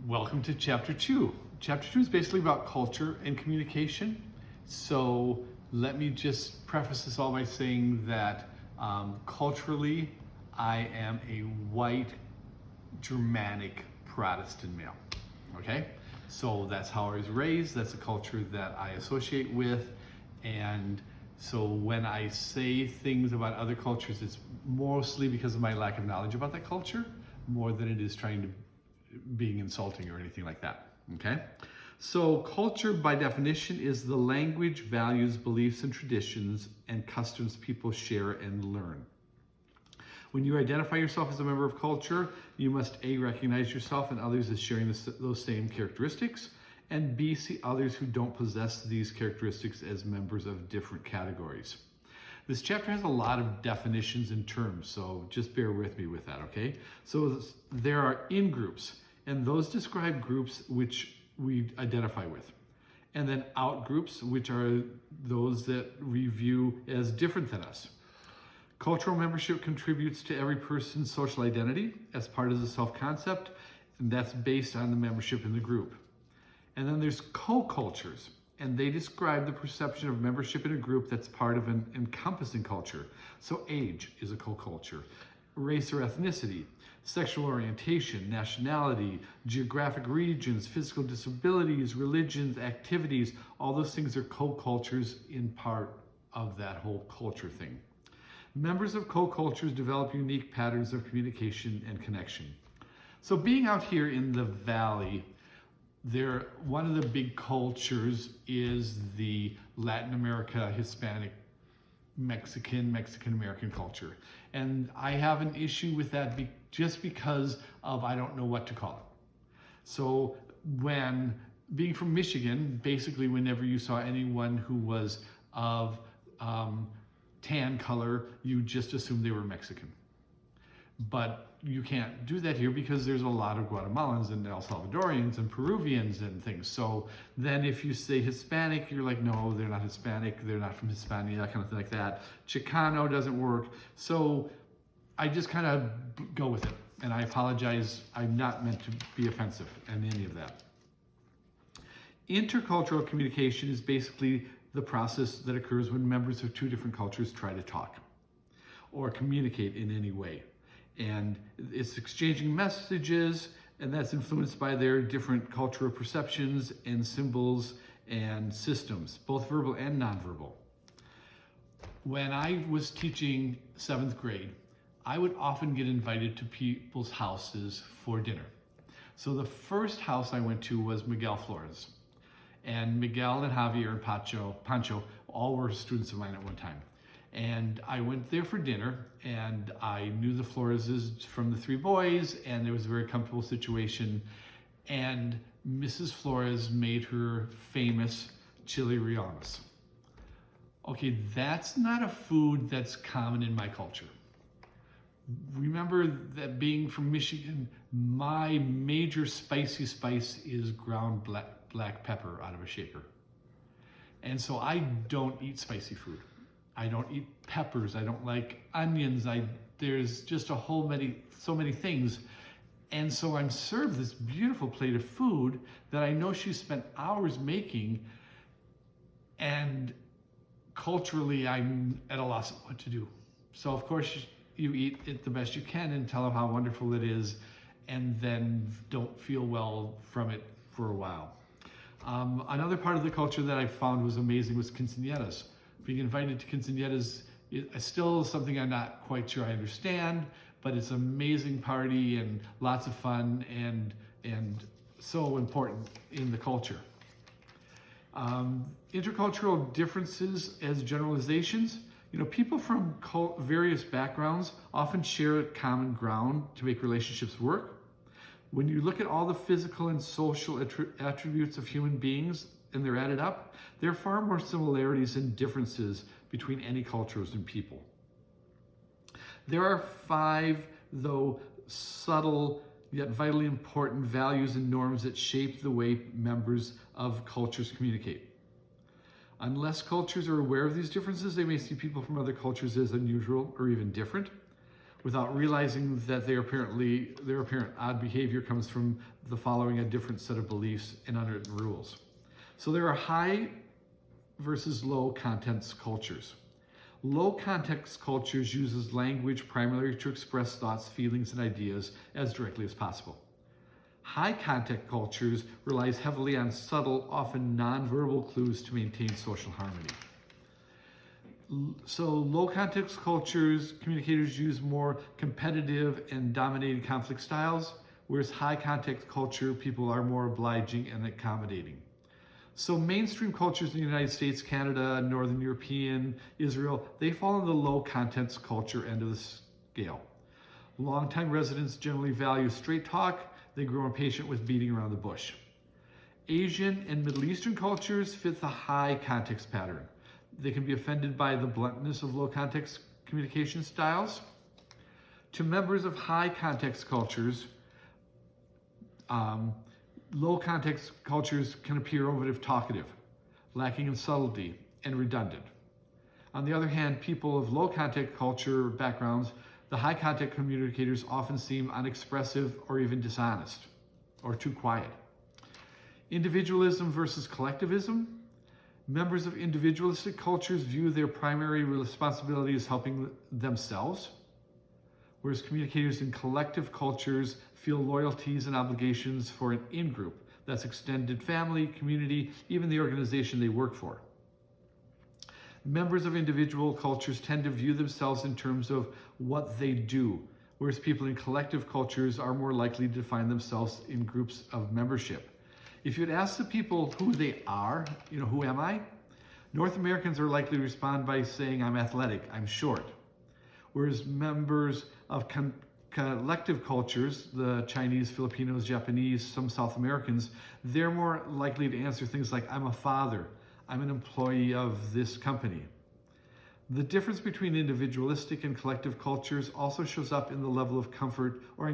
Welcome to Chapter 2. Chapter 2 is basically about culture and communication. So let me just preface this all by saying that culturally, I am a white, Germanic Protestant male. Okay? So that's how I was raised, that's a culture that I associate with, and so when I say things about other cultures, it's mostly because of my lack of knowledge about that culture, more than it is trying to being insulting or anything like that, okay? So culture by definition is the language, values, beliefs, and traditions and customs people share and learn. When you identify yourself as a member of culture, you must A, recognize yourself and others as sharing those same characteristics, and B, see others who don't possess these characteristics as members of different categories. This chapter has a lot of definitions and terms, so just bear with me with that, okay? So there are in-groups, and those describe groups which we identify with. And then out-groups, which are those that we view as different than us. Cultural membership contributes to every person's social identity as part of the self-concept, and that's based on the membership in the group. And then there's co-cultures, and they describe the perception of membership in a group that's part of an encompassing culture. So age is a co-culture, race or ethnicity, sexual orientation, nationality, geographic regions, physical disabilities, religions, activities, all those things are co-cultures in part of that whole culture thing. Members of co-cultures develop unique patterns of communication and connection. So being out here in the Valley, one of the big cultures is the Latin America, Hispanic, Mexican-American culture. And I have an issue with that just because of I don't know what to call it. So being from Michigan, basically whenever you saw anyone who was of tan color, you just assumed they were Mexican. But you can't do that here because there's a lot of Guatemalans and El Salvadorians and Peruvians and things. So then if you say Hispanic, you're like, no, they're not Hispanic, they're not from Hispania, that kind of thing like that. Chicano doesn't work. So I just kind of go with it. And I apologize, I'm not meant to be offensive in any of that. Intercultural communication is basically the process that occurs when members of two different cultures try to talk or communicate in any way. And it's exchanging messages, and that's influenced by their different cultural perceptions and symbols and systems, both verbal and nonverbal. When I was teaching 7th grade, I would often get invited to people's houses for dinner. So the first house I went to was Miguel Flores. And Miguel and Javier and Pancho all were students of mine at one time. And I went there for dinner, and I knew the Floreses from the 3 boys, and there was a very comfortable situation. And Mrs. Flores made her famous chili rellenos. Okay, that's not a food that's common in my culture. Remember that being from Michigan, my major spicy spice is ground black pepper out of a shaker. And so I don't eat spicy food. I don't eat peppers. I don't like onions. There's just so many things. And so I'm served this beautiful plate of food that I know she spent hours making, and culturally I'm at a loss of what to do. So of course you eat it the best you can and tell them how wonderful it is, and then don't feel well from it for a while. Another part of the culture that I found was amazing was quinceañeras. Being invited to quinceañeras is still something I'm not quite sure I understand, but it's an amazing party and lots of fun and so important in the culture. Intercultural differences as generalizations. People from various backgrounds often share common ground to make relationships work. When you look at all the physical and social attributes of human beings and they're added up, there are far more similarities than differences between any cultures and people. There are 5, though subtle yet vitally important values and norms that shape the way members of cultures communicate. Unless cultures are aware of these differences, they may see people from other cultures as unusual or even different. without realizing that their apparent odd behavior comes from the following a different set of beliefs and unwritten rules. So there are high versus low context cultures. Low context cultures uses language primarily to express thoughts, feelings, and ideas as directly as possible. High context cultures relies heavily on subtle, often nonverbal clues to maintain social harmony. So low context cultures, communicators use more competitive and dominating conflict styles, whereas high context culture, people are more obliging and accommodating. So mainstream cultures in the United States, Canada, Northern European, Israel, they fall in the low context culture end of the scale. Longtime residents generally value straight talk. They grow impatient with beating around the bush. Asian and Middle Eastern cultures fit the high context pattern. They can be offended by the bluntness of low context communication styles. To members of high context cultures, low context cultures can appear overly talkative, lacking in subtlety, and redundant. On the other hand, people of low context culture backgrounds, the high context communicators often seem unexpressive or even dishonest or too quiet. Individualism versus collectivism. Members of individualistic cultures view their primary responsibility as helping themselves, whereas communicators in collective cultures feel loyalties and obligations for an in-group, that's extended family, community, even the organization they work for. Members of individual cultures tend to view themselves in terms of what they do, whereas people in collective cultures are more likely to define themselves in groups of membership. If you'd ask the people who they are, who am I? North Americans are likely to respond by saying, I'm athletic, I'm short. Whereas members of collective cultures, the Chinese, Filipinos, Japanese, some South Americans, they're more likely to answer things like, I'm a father, I'm an employee of this company. The difference between individualistic and collective cultures also shows up in the level of comfort or